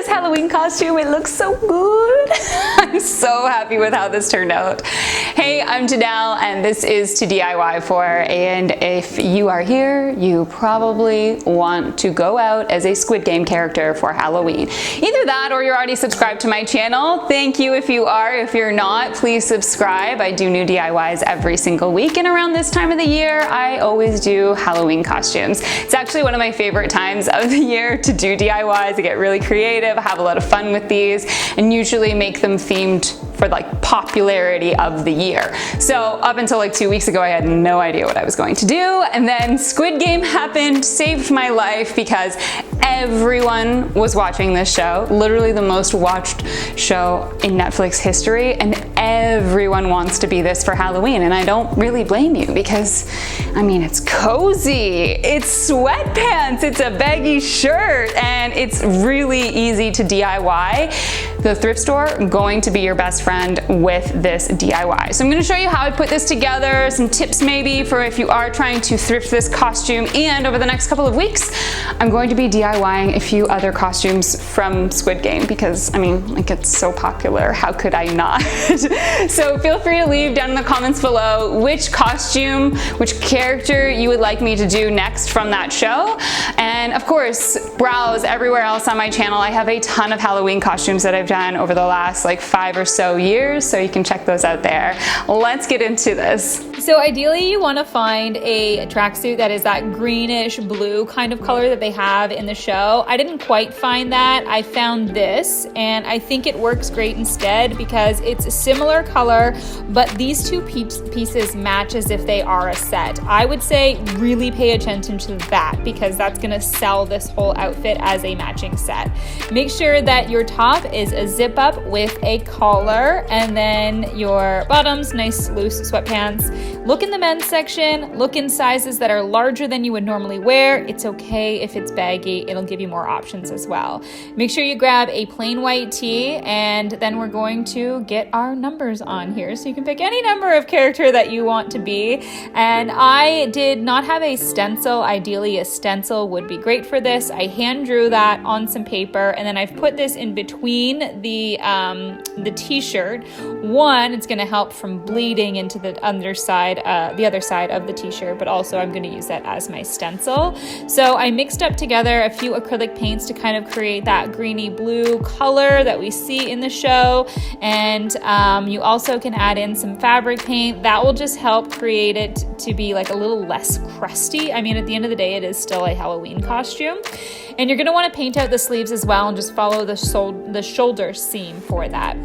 this Halloween costume. It looks so good. I'm so happy with how this turned out. Hey, I'm Janelle and this is toDIYfor, and if you are here, you probably want to go out as a Squid Game character for Halloween. Either that or you're already subscribed to my channel. Thank you if you are. If you're not, please subscribe. I do new DIYs every single week, and around this time of the year, I always do Halloween costumes. It's actually one of my favorite times of the year to do DIYs. I get really creative, I have a lot of fun with these, and usually make them themed for like popularity of the year. So up until like 2 weeks ago, I had no idea what I was going to do. And then Squid Game happened, saved my life because everyone was watching this show, literally the most watched show in Netflix history, and everyone wants to be this for Halloween. And I don't really blame you because, I mean, it's cozy, it's sweatpants, it's a baggy shirt, and it's really easy to DIY. The thrift store going to be your best friend with this DIY. So I'm gonna show you how I put this together, some tips maybe for if you are trying to thrift this costume, and over the next couple of weeks, I'm going to be DIYing a few other costumes from Squid Game because, I mean, like, it's so popular, how could I not? So feel free to leave down in the comments below which costume, which character you would like me to do next from that show. And of course, browse everywhere else on my channel. I have a ton of Halloween costumes that I've done over the last like 5 or so years, so you can check those out there. Let's get into this. So ideally you want to find a tracksuit that is that greenish blue kind of color that they have in the show. I didn't quite find that. I found this, and I think it works great instead because it's a similar color, but these two pieces match as if they are a set. I would say really pay attention to that because that's going to sell this whole outfit as a matching set. Make sure that your top is a zip up with a collar, and then your bottoms, nice loose sweatpants. Look in the men's section, look in sizes that are larger than you would normally wear. It's okay if it's baggy, it'll give you more options as well. Make sure you grab a plain white tee, and then we're going to get our numbers on here. So you can pick any number of character that you want to be. And I did not have a stencil. Ideally, a stencil would be great for this. I hand drew that on some paper, and then I've put this in between the t-shirt. One, it's gonna help from bleeding into the underside, the other side of the t-shirt, but also I'm gonna use that as my stencil. So I mixed up together a few acrylic paints to kind of create that greeny blue color that we see in the show. And you also can add in some fabric paint. That will just help create it to be like a little less crusty. I mean, at the end of the day, it is still a Halloween costume. And you're gonna wanna paint out the sleeves as well and just follow the shoulder seam for that.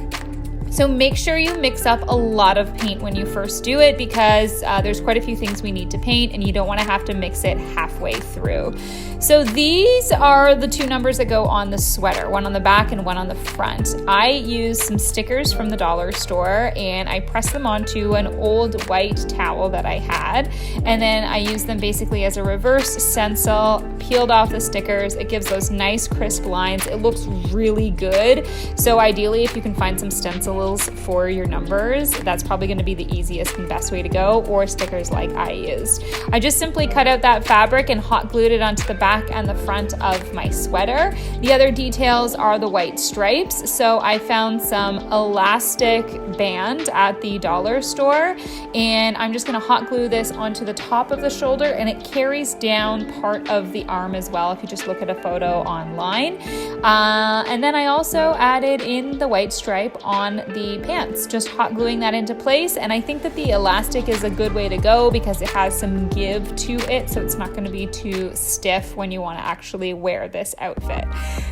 So make sure you mix up a lot of paint when you first do it because there's quite a few things we need to paint and you don't want to have to mix it halfway through. So these are the two numbers that go on the sweater, one on the back and one on the front. I used some stickers from the dollar store and I pressed them onto an old white towel that I had, and then I used them basically as a reverse stencil, peeled off the stickers. It gives those nice crisp lines. It looks really good. So ideally, if you can find some stencils for your numbers, that's probably going to be the easiest and best way to go, or stickers like I used. I just simply cut out that fabric and hot glued it onto the back and the front of my sweater. The other details are the white stripes. So I found some elastic band at the dollar store, and I'm just going to hot glue this onto the top of the shoulder, and it carries down part of the arm as well if you just look at a photo online. And then I also added in the white stripe on the pants, just hot gluing that into place. And I think that the elastic is a good way to go because it has some give to it, so it's not going to be too stiff when you want to actually wear this outfit.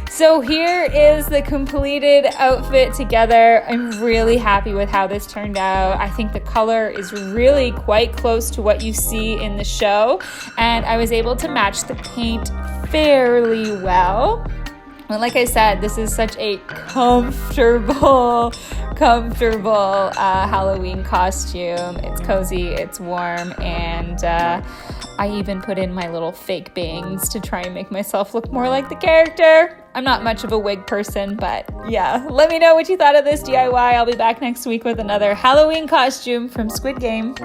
So here is the completed outfit together. I'm really happy with how this turned out. I think the color is really quite close to what you see in the show, and I was able to match the paint fairly well. And like I said, this is such a comfortable Halloween costume. It's cozy, it's warm, and I even put in my little fake bangs to try and make myself look more like the character. I'm not much of a wig person, but yeah, let me know what you thought of this DIY. I'll be back next week with another Halloween costume from Squid Game.